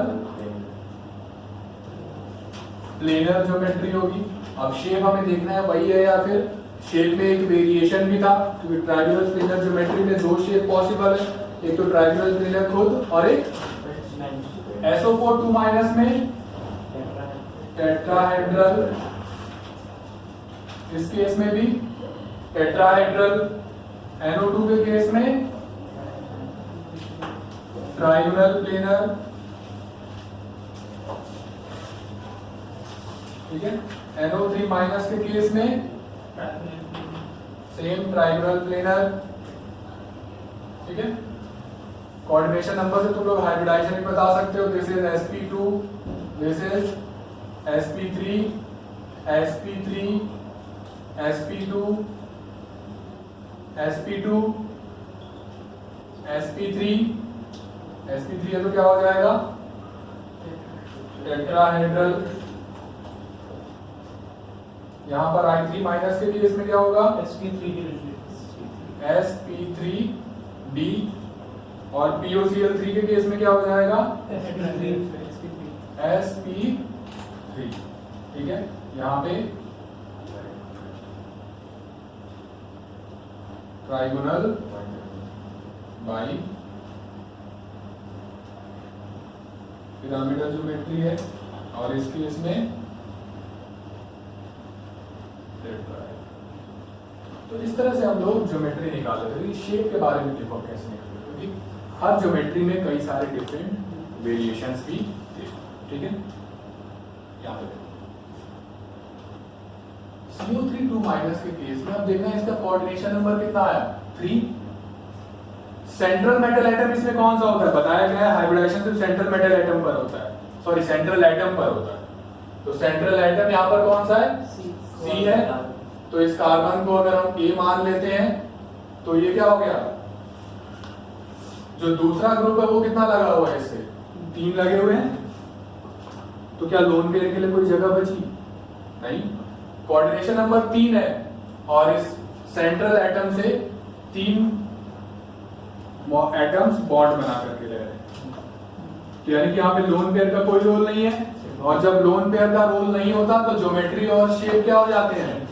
प्लेनर ज्योमेट्री होगी। अब शेप हमें देखना है वही है या फिर शेप में एक वेरिएशन भी था, क्योंकि ट्रायंगुलर प्लेनर ज्योमेट्री में दो शेप पॉसिबल है, एक तो ट्रायंगुलर प्लेनर खुद और एक SO4 2- में टेट्राहेड्रल, इस केस में भी टेट्राहेड्रल, NO2 के केस में ट्रायंगुलर प्लेनर, ठीक है। NO3- के केस में सेम ट्रायंगुलर प्लेनर, ठीक है। कोऑर्डिनेशन नंबर से तुम लोग हाइब्रिडाइजेशन भी बता सकते हो। This is sp2, this is sp3, sp3, sp2, sp2, sp3, sp3 है तो क्या हो जाएगा टेट्राहेड्रल। यहां पर I3- के केस में क्या होगा sp3d, और POCl3 के केस में क्या हो जाएगा sp3, ठीक है। यहाँ पे ट्राइगोनल बाई पिरामिडल ज्योमेट्री है, और इस केस में तो इस तरह से हम लोग ज्योमेट्री निकाल लेते हैं। शेप के बारे में देखो कैसे निकलते, क्योंकि हर ज्योमेट्री में कई सारे डिफरेंट वेरिएशंस भी थे, ठीक है। यहाँ पे CO3 2- के केस में अब देखना है इसका कोऑर्डिनेशन नंबर कितना आया 3। सेंट्रल मेटल एटम इसमें कौन सा होता है, बताया गया है हाइब्रिडाइजेशन सिर्फ सेंट्रल मेटल एटम पर होता है, सॉरी सेंट्रल एटम पर होता है। तो सेंट्रल एटम यहाँ पर कौन सा है, C है। तो इस कार्बन को अगर हम A मान लेते हैं तो ये क्या हो गया, जो दूसरा ग्रुप है वो कितना लगा हुआ है, इससे 3 लगे हुए हैं। तो क्या लोन पेयर के लिए कोई जगह बची, नहीं। कोऑर्डिनेशन नंबर 3 है, और इस सेंट्रल एटम से 3 एटम्स बॉन्ड बना करके ले रहे हैं, तो यानी कि यहाँ पे लोन पेयर का कोई रोल नहीं है। और जब लोन पेयर का रोल नहीं होता तो ज्योमेट्री और शेप क्या हो जाते हैं,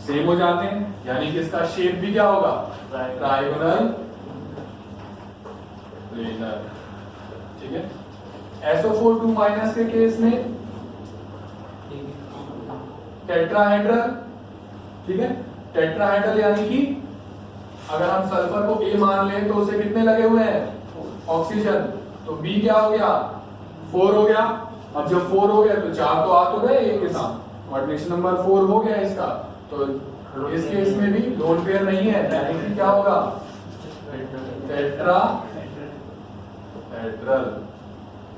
सेम हो जाते हैं, यानी कि इसका शेप भी क्या होगा ट्रायंगुलर प्लेनर, ठीक है। SO4 2- के केस में टेट्राहेड्रल, ठीक है। टेट्राहेड्रल यानी कि अगर हम सल्फर को A मान लें तो उसे कितने लगे हुए हैं ऑक्सीजन, तो B क्या हो गया 4 हो गया। अब जब 4 हो गया तो 4 तो आ तो गए एक के साथ, कोऑर्डिनेशन नंबर 4 हो गया इसका। तो इस केस में भी लोन पेयर नहीं है, यानी कि क्या होगा टेट्राहेड्रल,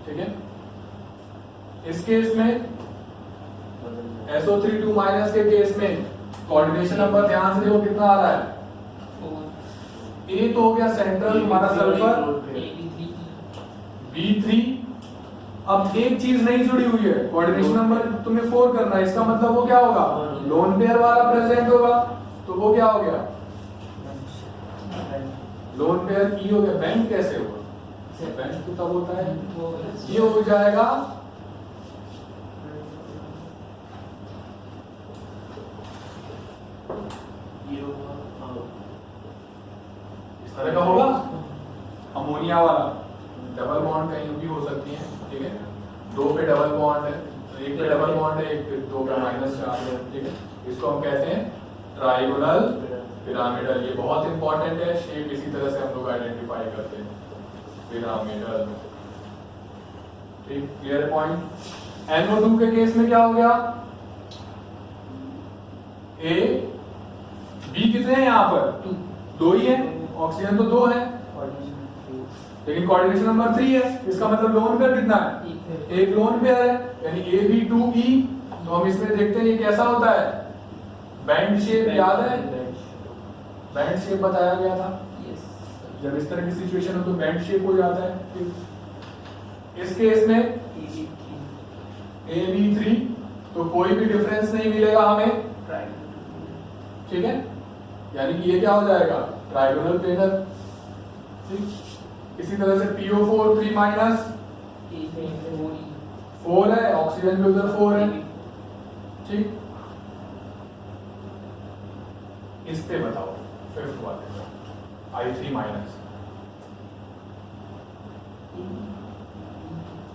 ठीक है। इस केस में SO3 2- के केस में कोऑर्डिनेशन नंबर ध्यान से देखो कितना आ रहा है, A तो हो गया सेंट्रल हमारा सल्फर, B3। अब एक चीज नहीं जुड़ी हुई है, कोऑर्डिनेशन नंबर तुम्हें 4 करना है, इसका मतलब वो क्या होगा लोन पेयर वाला प्रेजेंट होगा, तो वो क्या हो गया लोन पेयर E हो गया। बेंड कैसे होगा, बेंड तो तब होता है ये हो जाएगा इस तरह का होगा, अमोनिया वाला डबल बॉन्ड कहीं भी हो सकती है, ठीक है। 2 पे डबल बॉन्ड है, तो 1 पे डबल बॉन्ड है, 1 पे 2 पे -4 है, ठीक है। इसको हम कहते हैं ट्राइगोनल पिरामिडल। ये बहुत इंपॉर्टेंट है, शेप इसी तरह से हम लोग आइडेंटिफाई करते हैं पिरामिडल, ठीक। Clear point. NO2 के केस में क्या हो गया, A B कितने हैं यहाँ पर 2 ही है, ऑक्सीजन तो 2 है, लेकिन कोऑर्डिनेशन नंबर 3 है, इसका मतलब लोन पेयर कितना है, एक लोन पेयर है, यानी AB2E। तो हम इसमें देखते हैं ये कैसा होता है, बैंड शेप, याद है बैंड शेप बताया गया था, जब इस तरह की सिचुएशन हो तो बैंड शेप हो जाता है। इस केस में AB3, तो कोई भी डिफरेंस नहीं मिलेगा हमें, ठीक है, यानी कि ये क्या हो जाएगा ट्राइगोनल प्लेनर, ठीक। इसी तरह से PO4 3- 4 है, ऑक्सीजन भी उधर 4 है, ठीक। इस पे बताओ, फिफ्थ वाले I3 माइनस।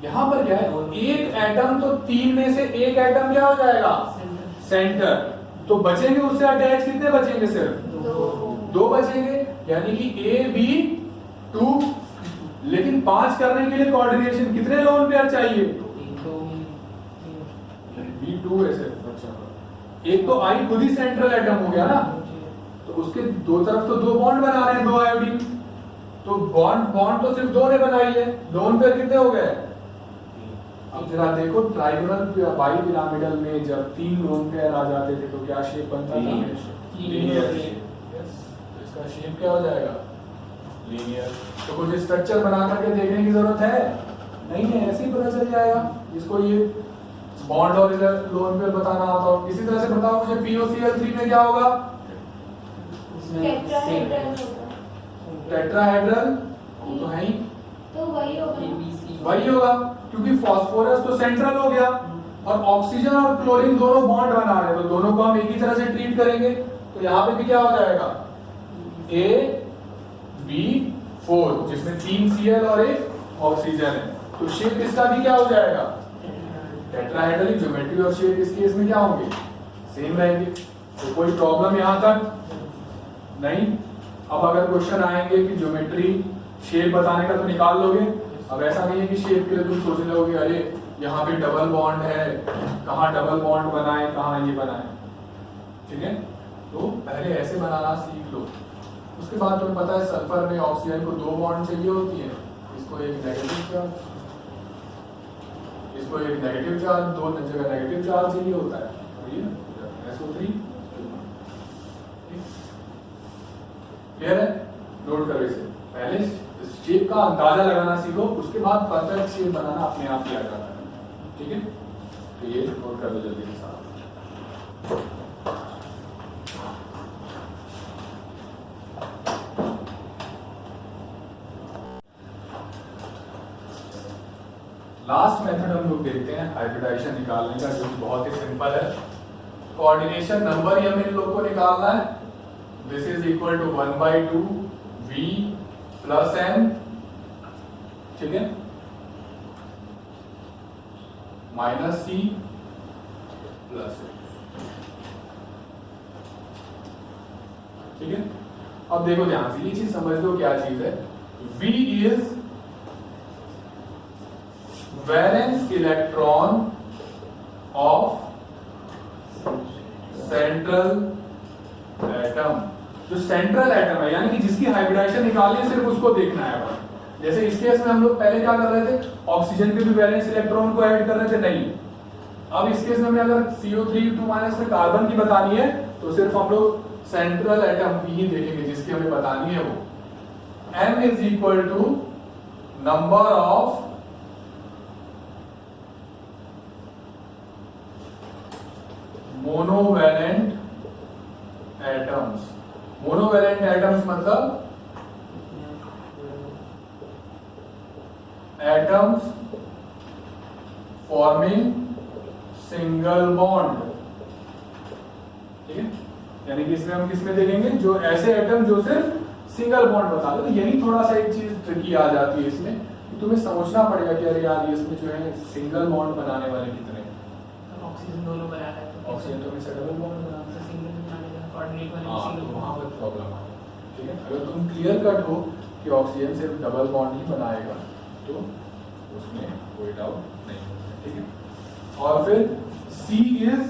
यहां पर क्या है, एक एटम तो तीन में से एक एटम क्या हो जाएगा, सेंटर। तो बचेंगे उससे अटैच कितने बचेंगे, सिर्फ दो बचेंगे, यानी कि AB2। लेकिन 5 करने के लिए कोऑर्डिनेशन कितने लोन पेयर चाहिए, B2 ऐसे। अच्छा, एक तो I खुद ही सेंट्रल एटम हो गया ना, तो उसके दो तरफ तो दो बॉन्ड बना रहे हैं, दो आयोडीन। तो बॉन्ड तो सिर्फ दो ने बनाई है, लोन पेयर कितने हो गए। अब जरा देखो ट्राइगोनल बाइपिरामिडल में जब 3 लोन पेयर आ जाते थे तो क्या शेप बनता था, लीनियर शेप। यस, तो इसका शेप क्या हो जाएगा, लीनियर। तो कुछ स्ट्रक्चर बना करके देखने की जरूरत है नहीं है, ऐसे ही पता चल जाएगा। जिसको ये बॉन्ड और लोन पेयर बताना आता हो, इसी तरह से बताओ मुझे POCl3 में क्या होगा, टेट्राहेड्रल। तो है ही, तो वही होगा क्योंकि फास्फोरस तो सेंट्रल हो गया और ऑक्सीजन और क्लोरीन दोनों बॉन्ड बना रहे हैं, तो दोनों को हम एक ही तरह से ट्रीट करेंगे। तो यहाँ पे भी क्या हो जाएगा, AB4, जिसमें 3 Cl और 1 ऑक्सीजन है। तो शेप इसका भी क्या हो जाएगा, टेट्राहेड्रल। ज्योमेट्री और शेप इस केस में क्या होंगे, सेम रहेंगे। तो कोई प्रॉब्लम यहाँ तक नहीं। अब अगर क्वेश्चन आएंगे कि ज्योमेट्री शेप बताने का, तो निकाल लोगे। अब ऐसा नहीं है कि शेप के लिए तुम सोचने लगोगे अरे यहाँ पे डबल बॉन्ड है, कहाँ डबल बॉन्ड बनाए, कहाँ ये बनाए। ठीक है, तो पहले ऐसे बनाना सीख लो। उसके बाद तुम्हें पता है सल्फर में ऑक्सीजन को 2 बॉन्ड चाहिए होती है, इसको एक नेगेटिव चार्ज, इसको एक नेगेटिव चार्ज, 2 जगह नेगेटिव चार्ज चाहिए होता है। SO3 क्लियर है, नोट करो इसे। पहले शेप का अंदाजा लगाना सीखो, उसके बाद परफेक्ट शेप बनाना अपने आप ही आ जाता है। ठीक है, तो ये नोट कर लो जल्दी से सारा। लास्ट मेथड हम लोग देखते हैं हाइब्रिडाइजेशन निकालने का, जो बहुत ही सिंपल है। कोऑर्डिनेशन नंबर ही हमें इन लोग को निकालना है। This is equal to 1/2 V plus M, ठीक है, माइनस C प्लस A। ठीक है, अब देखो ध्यान से, ये चीज समझ लो क्या चीज है। V is valence electron of central atom. जो सेंट्रल एटम है, यानी कि जिसकी हाइब्रिडाइजेशन निकालनी है, सिर्फ उसको देखना है। जैसे इस केस में हम लोग पहले क्या कर रहे थे, ऑक्सीजन के भी वैलेंस इलेक्ट्रॉन को ऐड कर रहे थे, नहीं। अब इस केस में हमें अगर CO3 में कार्बन की बतानी है, तो सिर्फ हम लोग सेंट्रल एटम की ही देखेंगे जिसकी हमें बतानी है वो। M is equal to number of monovalent atoms. Monovalent atoms मतलब एटम्स फॉर्मिंग सिंगल बॉन्ड। ठीक है, यानी कि इसमें हम किसमें देखेंगे, जो ऐसे एटम जो सिर्फ सिंगल बॉन्ड बता दो। यही थोड़ा सा एक चीज ट्रिकी आ जाती है इसमें, कि तुम्हें समझना पड़ेगा कि अरे यार इसमें जो है सिंगल बॉन्ड बनाने वाले कितने हैं। ऑक्सीजन दोनों बना है, ऑक्सीजन तो मिलकर डबल बॉन्ड बनाना है, सिंगल बनाने का कोऑर्डिनेट वाले हाँ, सिंगल तो वहां पर प्रॉब्लम है। ठीक है, अगर तुम क्लियर कट हो कि ऑक्सीजन सिर्फ डबल बॉन्ड ही बनाएगा, तो उसमें कोई डाउट नहीं है। ठीक है, और फिर C इज,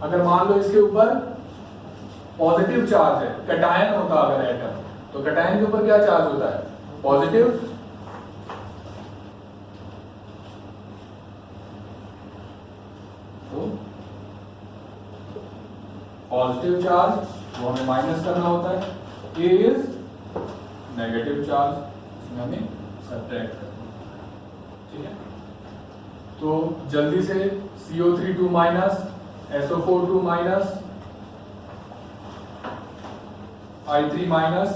अगर मान लो इसके ऊपर पॉजिटिव चार्ज है, कैटायन होता अगर एटम, तो कैटायन के ऊपर क्या चार्ज होता है, पॉजिटिव। तो पॉजिटिव चार्ज वो हमें माइनस करना होता है। A इज नेगेटिव चार्ज, इसमें हमें सब्ट्रैक्ट करना है। ठीक है, तो जल्दी से CO3 2 minus, SO4 2 minus, I3 minus,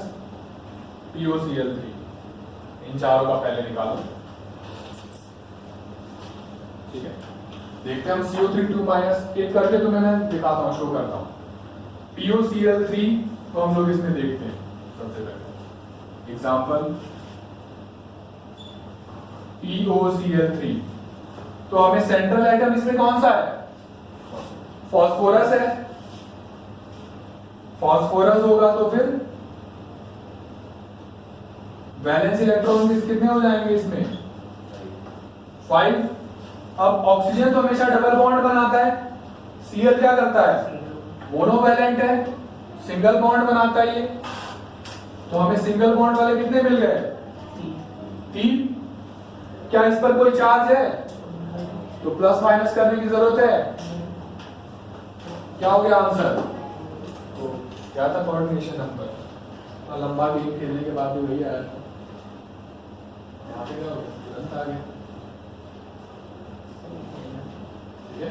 POCl3, इन चारों का पहले निकालो। ठीक है, देखते हैं हम CO3 2 माइनस एक करके तुम्हें मैं दिखाता हूं, शो करता हूं। POCl3 तो हम लोग इसमें देखते हैं सबसे पहले एग्जांपल POCl3। तो हमें सेंट्रल एटम इसमें कौन सा है? फास्फोरस है। फास्फोरस होगा तो फिर वैलेंस इलेक्ट्रॉन कितने हो जाएंगे इसमें? 5। अब ऑक्सीजन तो हमेशा डबल बॉन्ड बनाता है, Cl क्या करता है? मोनोवैलेंट है, सिंगल बॉन्ड बनाता है ये। तो हमें सिंगल बॉन्ड वाले कितने मिल गए? 3। क्या इस पर कोई चार्ज है? तो प्लस माइनस करने की जरूरत है। क्या हो गया आंसर? तो क्या था कोऑर्डिनेशन नंबर? लंबा गेम खेलने के बाद भी वही आया था। यहाँ पे क्या हो गया? तुरंत आ गया। ठीक है,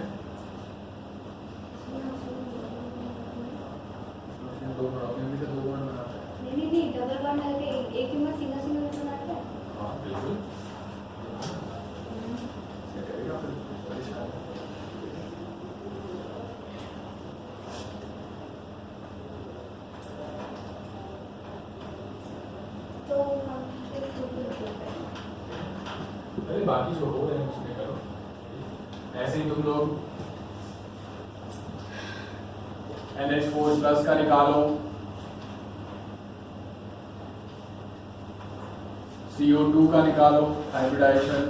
दो प्रॉब्लम भी तो दो बॉन्ड बनाता है। नहीं डबल बॉन्ड डालके एक ही में सिंगल सिंगल बनाता है। हाँ बिल्कुल, ये करेगा फिर परेशान। तो हम फिर अरे बाकी जो हो रहे हैं उसमें करो। ऐसे ही तुम लोग NH4 प्लस का निकालो, CO2 का निकालो हाइब्रिडाइजेशन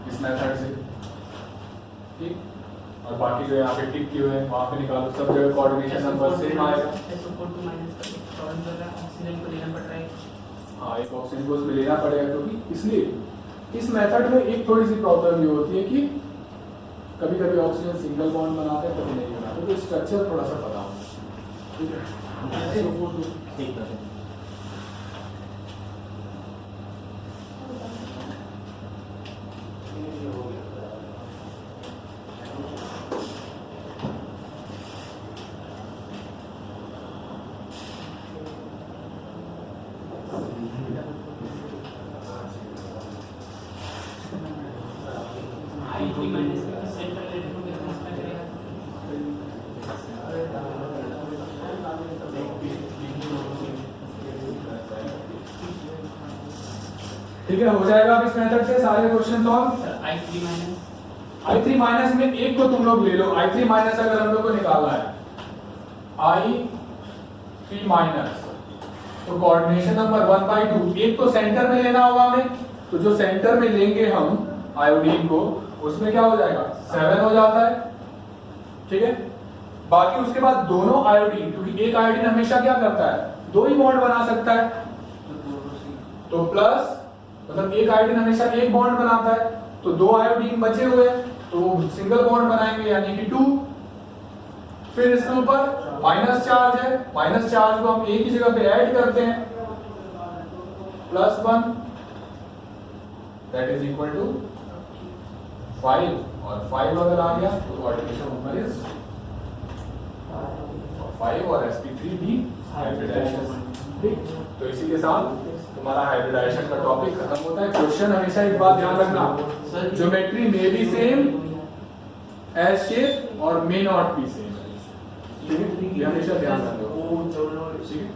इस मेथड से, ठीक। और बाकी जो यहाँ पे टिक किए हुए हैं वहां पे निकालो, सब जगह कोऑर्डिनेशन नंबर सेम आएगा। SO4 माइनस का प्रॉब्लम कर रहा है, ऑक्सीजन को लेना पड़ रहा है। हाँ, एक ऑक्सीजन को उसमें लेना पड़ेगा, क्योंकि इसलिए इस मेथड में एक थोड़ी सी प्रॉब्लम ये होती है कि कभी कभी ऑक्सीजन सिंगल बॉन्ड बनाते हैं, कभी नहीं बनाते, तो स्ट्रक्चर थोड़ा सा पता होना चाहिए, ठीक है। I3 माइनस का सेंट्रल एटम को कितना इसमें करेगा? ठीक है, हो जाएगा अब इस मेथड से सारे question solve. I3 minus I3 minus में एक को तुम लोग ले लो। I3 माइनस अगर हम लोग को निकालना है, I3 माइनस, तो कोऑर्डिनेशन नंबर 1/2, एक तो सेंटर में लेना होगा हमें, तो जो सेंटर में लेंगे हम आयोडीन को, उसमें क्या हो जाएगा? 7 हो जाता है, ठीक है। बाकी उसके बाद दोनों आयोडीन, क्योंकि एक आयोडीन हमेशा क्या करता है? 2 ही बॉन्ड बना सकता है, तो प्लस मतलब एक आयोडीन हमेशा एक बॉन्ड बनाता है, तो 2 आयोडीन बचे हुए तो वो सिंगल बॉन्ड बनाएंगे, यानी कि 2। फिर इसके ऊपर माइनस चार्ज है, माइनस चार्ज को हम एक ही जगह पे ऐड करते हैं, +1 दैट इज इक्वल टू 5, और 5 अगर आ गया तो कोऑर्डिनेशन नंबर इज 5 और sp3 भी हाइब्रिडाइजेशन, ठीक। तो इसी के साथ तुम्हारा हाइब्रिडाइजेशन का टॉपिक खत्म होता है। क्वेश्चन हमेशा एक बात ध्यान रखना, geometry may be same, as shape और मे नॉट बी सेम, ठीक है, ये हमेशा ध्यान रखना, ठीक है।